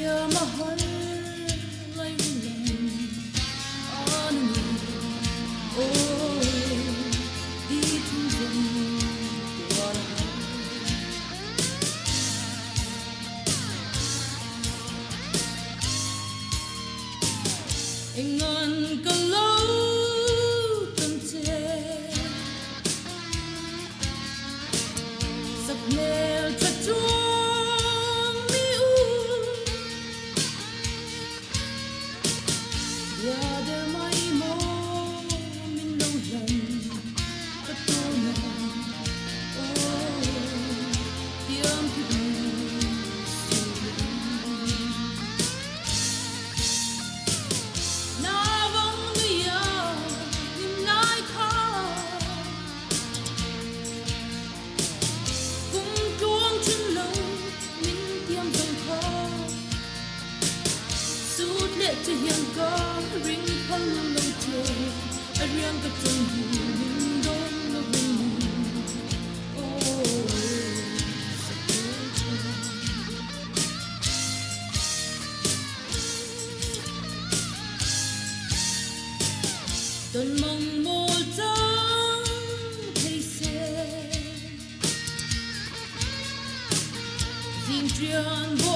mahal ay walang ano oh dito lang tuwar ingan kalau tante saknel chachuang miun yada mai mo min lâu lần katunan oh tiam pidu na vong nuya nim nai kha kum tuang chân lâu min tiam dong kha sút lệ cho hiền ca ring phong lâu trời a riang ka chung hu min dong lo ring oh Tuần mong mô trắng thấy xe dinh truyền vô